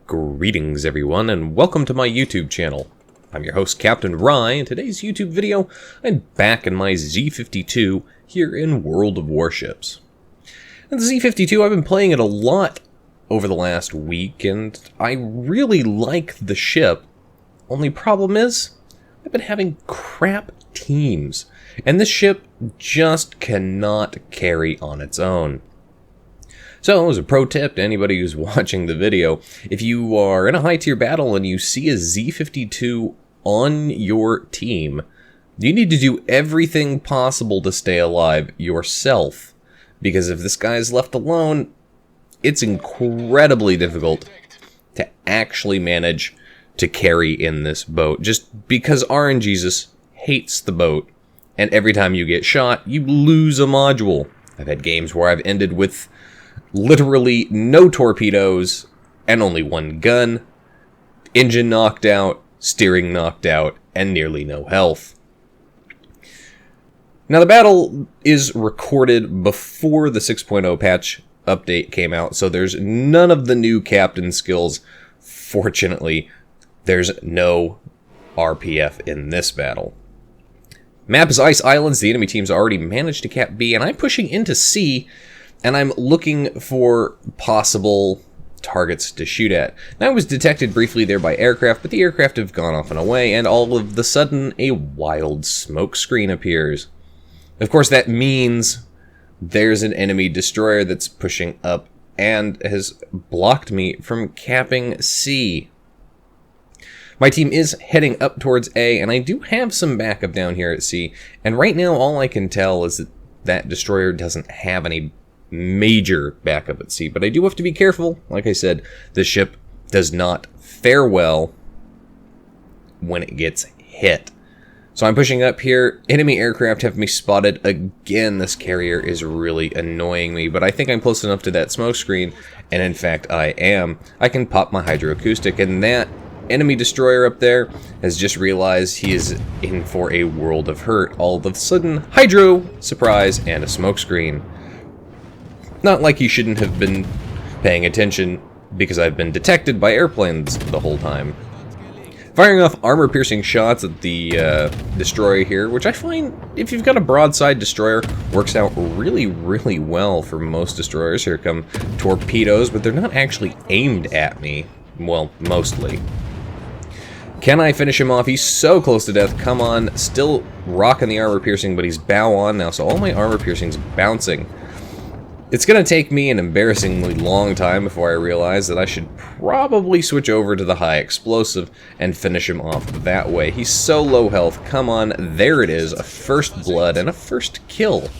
Greetings everyone, and welcome to my YouTube channel. I'm your host, Captain Rye. In today's YouTube video, I'm back in my Z52 here in World of Warships. And the Z52, I've been playing it a lot over the last week, and I really like the ship. Only problem is, I've been having crap teams, and this ship just cannot carry on its own. So, as a pro tip to anybody who's watching the video, if you are in a high tier battle and you see a Z52 on your team, you need to do everything possible to stay alive yourself. Because if this guy is left alone, it's incredibly difficult to actually manage to carry in this boat. Just because RNGesus hates the boat, and every time you get shot, you lose a module. I've had games where I've ended with literally no torpedoes and only one gun, engine knocked out, steering knocked out, and nearly no health. Now the battle is recorded before the 6.0 patch update came out, so there's none of the new captain skills. Fortunately, there's no RPF in this battle. Map is Ice Islands. The enemy team's already managed to cap B, and I'm pushing into C, and I'm looking for possible targets to shoot at. Now, I was detected briefly there by aircraft, but the aircraft have gone off and away, and all of the sudden, a wild smoke screen appears. Of course, that means there's an enemy destroyer that's pushing up and has blocked me from capping C. My team is heading up towards A, and I do have some backup down here at C, and right now all I can tell is that that destroyer doesn't have any major backup at sea, but I do have to be careful. Like I said, the ship does not fare well when it gets hit. So I'm pushing up here. Enemy aircraft have me spotted again. This carrier is really annoying me, but I think I'm close enough to that smoke screen, and in fact I am. I can pop my hydroacoustic, and that enemy destroyer up there has just realized he is in for a world of hurt. All of a sudden, hydro, surprise, and a smoke screen. Not like you shouldn't have been paying attention, because I've been detected by airplanes the whole time. Firing off armor-piercing shots at the destroyer here, which I find, if you've got a broadside destroyer, works out really, really well for most destroyers. Here come torpedoes, but they're not actually aimed at me. Well, mostly. Can I finish him off? He's so close to death. Come on. Still rocking the armor-piercing, but he's bow on now, so all my armor-piercing's bouncing. It's going to take me an embarrassingly long time before I realize that I should probably switch over to the high explosive and finish him off that way. He's so low health. Come on, there it is. A first blood and a first kill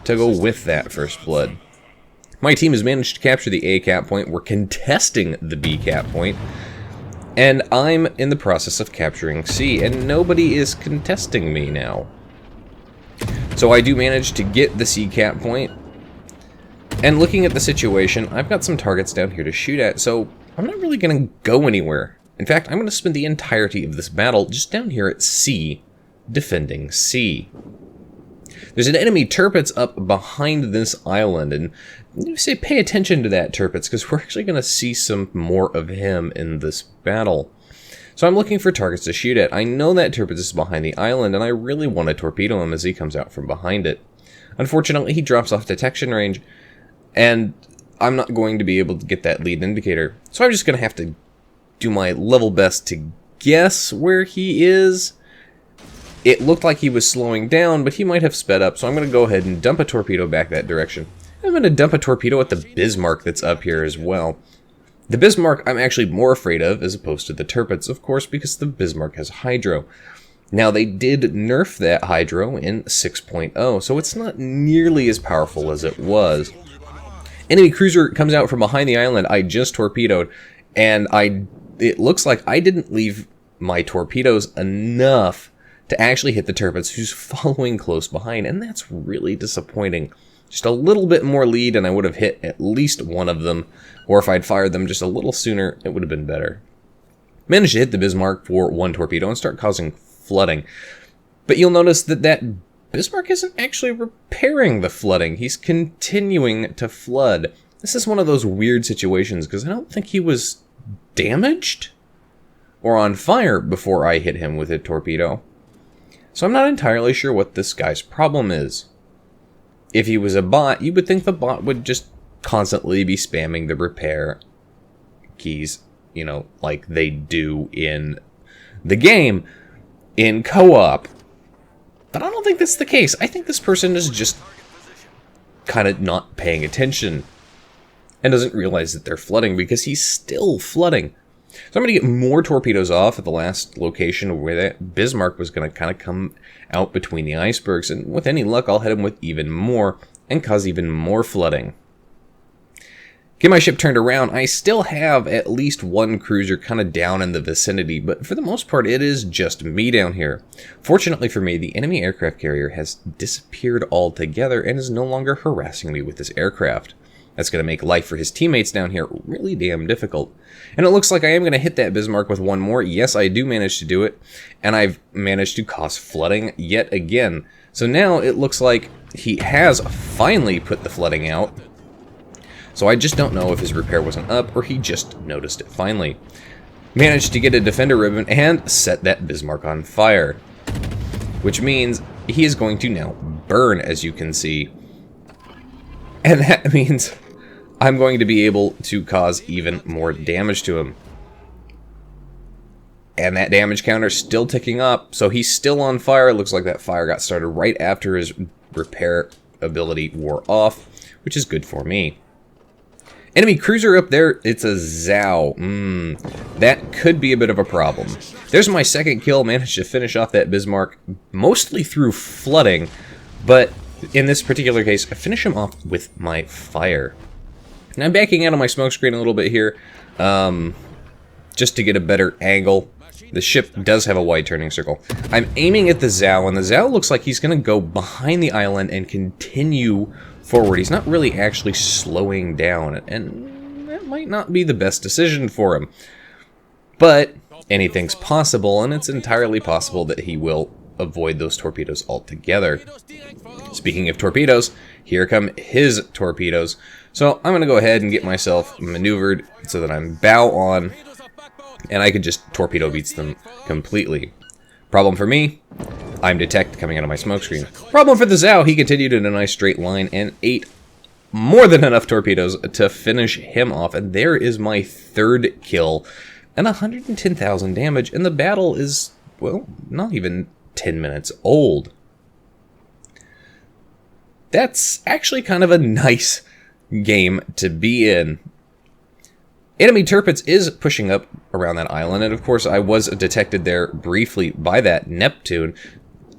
to go with that first blood. My team has managed to capture the A cap point. We're contesting the B cap point. And I'm in the process of capturing C, and nobody is contesting me now. So I do manage to get the C cap point. And looking at the situation, I've got some targets down here to shoot at, so I'm not really going to go anywhere. In fact, I'm going to spend the entirety of this battle just down here at C, defending C. There's an enemy Tirpitz up behind this island, and you say pay attention to that Tirpitz, because we're actually going to see some more of him in this battle. So I'm looking for targets to shoot at. I know that Tirpitz is behind the island, and I really want to torpedo him as he comes out from behind it. Unfortunately, he drops off detection range, and I'm not going to be able to get that lead indicator. So I'm just going to have to do my level best to guess where he is. It looked like he was slowing down, but he might have sped up, so I'm going to go ahead and dump a torpedo back that direction. I'm going to dump a torpedo at the Bismarck that's up here as well. The Bismarck I'm actually more afraid of as opposed to the Tirpitz, of course, because the Bismarck has hydro. Now, they did nerf that hydro in 6.0, so it's not nearly as powerful as it was. Enemy cruiser comes out from behind the island I just torpedoed, and it looks like I didn't leave my torpedoes enough to actually hit the Tirpitz, who's following close behind, and that's really disappointing. Just a little bit more lead and I would have hit at least one of them, or if I'd fired them just a little sooner, it would have been better. Managed to hit the Bismarck for one torpedo and start causing flooding, but you'll notice that that Bismarck isn't actually repairing the flooding. He's continuing to flood. This is one of those weird situations, because I don't think he was damaged or on fire before I hit him with a torpedo. So I'm not entirely sure what this guy's problem is. If he was a bot, you would think the bot would just constantly be spamming the repair keys, you know, like they do in the game in co-op. But I don't think that's the case. I think this person is just kind of not paying attention and doesn't realize that they're flooding because he's still flooding. So I'm going to get more torpedoes off at the last location where that Bismarck was going to kind of come out between the icebergs. And with any luck, I'll hit him with even more and cause even more flooding. Get my ship turned around. I still have at least one cruiser kind of down in the vicinity, but for the most part, it is just me down here. Fortunately for me, the enemy aircraft carrier has disappeared altogether and is no longer harassing me with this aircraft. That's going to make life for his teammates down here really damn difficult. And it looks like I am going to hit that Bismarck with one more. Yes, I do manage to do it. And I've managed to cause flooding yet again. So now it looks like he has finally put the flooding out. So I just don't know if his repair wasn't up or he just noticed it finally. Managed to get a defender ribbon and set that Bismarck on fire. Which means he is going to now burn, as you can see. And that means I'm going to be able to cause even more damage to him. And that damage counter is still ticking up, so he's still on fire. It looks like that fire got started right after his repair ability wore off, which is good for me. Enemy cruiser up there, it's a Zhao. That could be a bit of a problem. There's my second kill, managed to finish off that Bismarck, mostly through flooding, but in this particular case, I finish him off with my fire. And I'm backing out of my smoke screen a little bit here, just to get a better angle. The ship does have a wide turning circle. I'm aiming at the Zhao, and the Zhao looks like he's going to go behind the island and continue forward. He's not really actually slowing down, and that might not be the best decision for him. But anything's possible, and it's entirely possible that he will avoid those torpedoes altogether. Speaking of torpedoes, here come his torpedoes. So I'm going to go ahead and get myself maneuvered so that I'm bow on, and I could just torpedo beats them completely. Problem for me, I'm detected coming out of my smoke screen. Problem for the Zhao, he continued in a nice straight line and ate more than enough torpedoes to finish him off. And there is my third kill and 110,000 damage. And the battle is, well, not even 10 minutes old. That's actually kind of a nice game to be in. Enemy Tirpitz is pushing up around that island, and of course I was detected there briefly by that Neptune.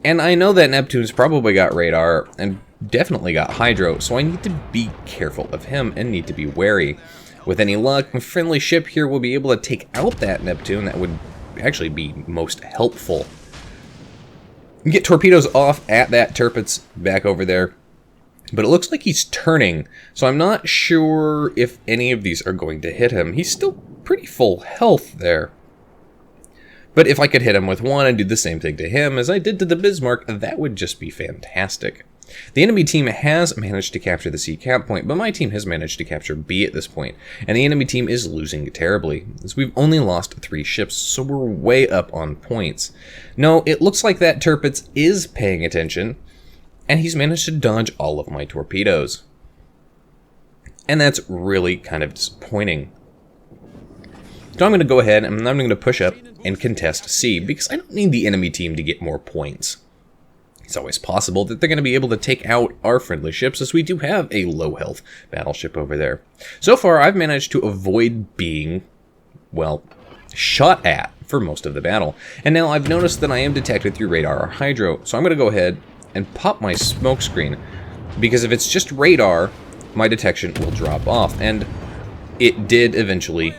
And I know that Neptune's probably got radar and definitely got hydro, so I need to be careful of him and need to be wary. With any luck, a friendly ship here will be able to take out that Neptune. That would actually be most helpful. Get torpedoes off at that Tirpitz back over there. But it looks like he's turning, so I'm not sure if any of these are going to hit him. He's still pretty full health there. But if I could hit him with one and do the same thing to him as I did to the Bismarck, that would just be fantastic. The enemy team has managed to capture the C camp point, but my team has managed to capture B at this point, and the enemy team is losing terribly, as we've only lost 3 ships, so we're way up on points. No, it looks like that Tirpitz is paying attention, and he's managed to dodge all of my torpedoes. And that's really kind of disappointing. So I'm going to go ahead and I'm going to push up and contest C, because I don't need the enemy team to get more points. It's always possible that they're going to be able to take out our friendly ships, as we do have a low health battleship over there. So far, I've managed to avoid being, well, shot at for most of the battle. And now I've noticed that I am detected through radar or hydro, so I'm going to go ahead and pop my smoke screen, because if it's just radar, my detection will drop off, and it did eventually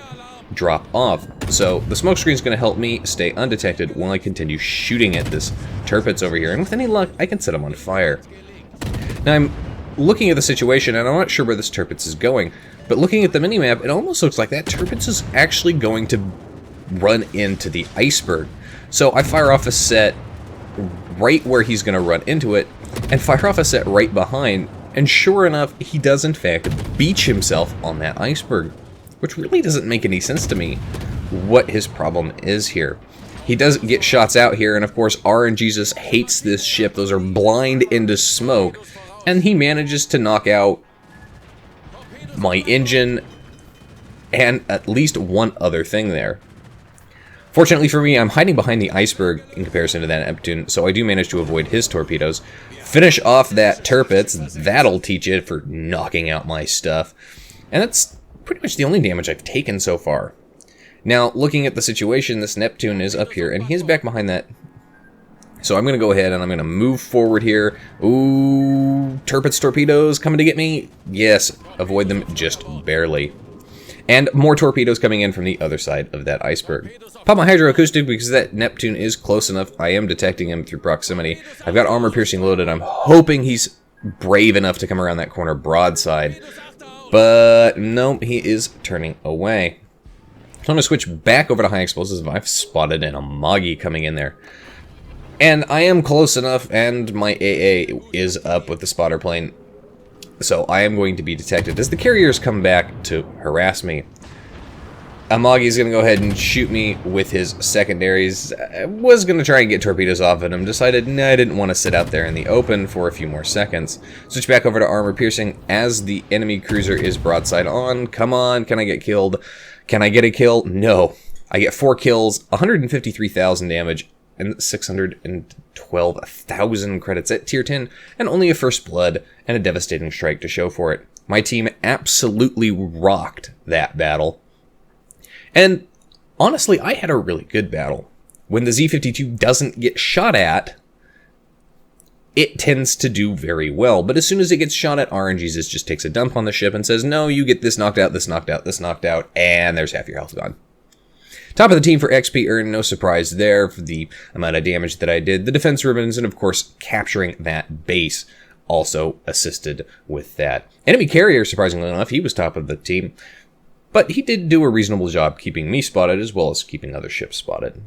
drop off. So the smoke screen is going to help me stay undetected while I continue shooting at this Tirpitz over here, and with any luck, I can set him on fire. Now I'm looking at the situation, and I'm not sure where this Tirpitz is going, but looking at the minimap, it almost looks like that Tirpitz is actually going to run into the iceberg. So I fire off a set right where he's going to run into it, and fire off a set right behind, and sure enough, he does in fact beach himself on that iceberg. which really doesn't make any sense to me what his problem is here. He does get shots out here, and of course RNGesus hates this ship. Those are blind into smoke, and he manages to knock out my engine and at least one other thing there. Fortunately for me, I'm hiding behind the iceberg in comparison to that Neptune, so I do manage to avoid his torpedoes. Finish off that Tirpitz, that'll teach it for knocking out my stuff. And that's pretty much the only damage I've taken so far. Now, looking at the situation, this Neptune is up here, and he's back behind that. So I'm going to go ahead and I'm going to move forward here. Ooh, Tirpitz torpedoes coming to get me. Yes, avoid them just barely. And more torpedoes coming in from the other side of that iceberg. Pop my hydroacoustic because that Neptune is close enough. I am detecting him through proximity. I've got armor piercing loaded. I'm hoping he's brave enough to come around that corner broadside. But no, he is turning away. So I'm going to switch back over to high explosives. I've spotted an Amagi coming in there. And I am close enough, and my AA is up with the spotter plane. So I am going to be detected as the carriers come back to harass me. Amagi is going to go ahead and shoot me with his secondaries. I was going to try and get torpedoes off at him. Decided, no, I didn't want to sit out there in the open for a few more seconds. Switch back over to armor piercing as the enemy cruiser is broadside on. Come on, can I get killed? Can I get a kill? No. I get 4 kills, 153,000 damage, and 612,000 credits at tier 10, and only a first blood and a devastating strike to show for it. My team absolutely rocked that battle. And honestly, I had a really good battle. When the Z52 doesn't get shot at, it tends to do very well. But as soon as it gets shot at, RNGesus just takes a dump on the ship and says, no, you get this knocked out, this knocked out, this knocked out, and there's half your health gone. Top of the team for XP earned, no surprise there for the amount of damage that I did. The defense ribbons and, of course, capturing that base also assisted with that. Enemy carrier, surprisingly enough, he was top of the team. But he did do a reasonable job keeping me spotted as well as keeping other ships spotted.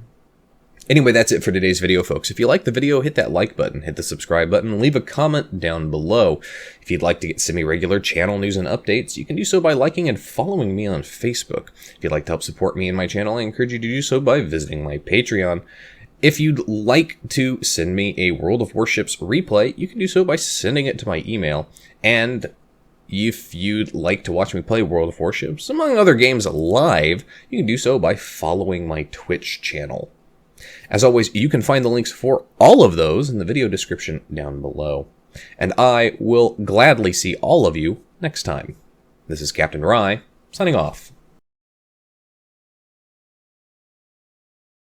Anyway, that's it for today's video, folks. If you liked the video, hit that like button, hit the subscribe button, leave a comment down below. If you'd like to get semi-regular channel news and updates, you can do so by liking and following me on Facebook. If you'd like to help support me and my channel, I encourage you to do so by visiting my Patreon. If you'd like to send me a World of Warships replay, you can do so by sending it to my email. And if you'd like to watch me play World of Warships, among other games live, you can do so by following my Twitch channel. As always, you can find the links for all of those in the video description down below. And I will gladly see all of you next time. This is Captain Rye, signing off.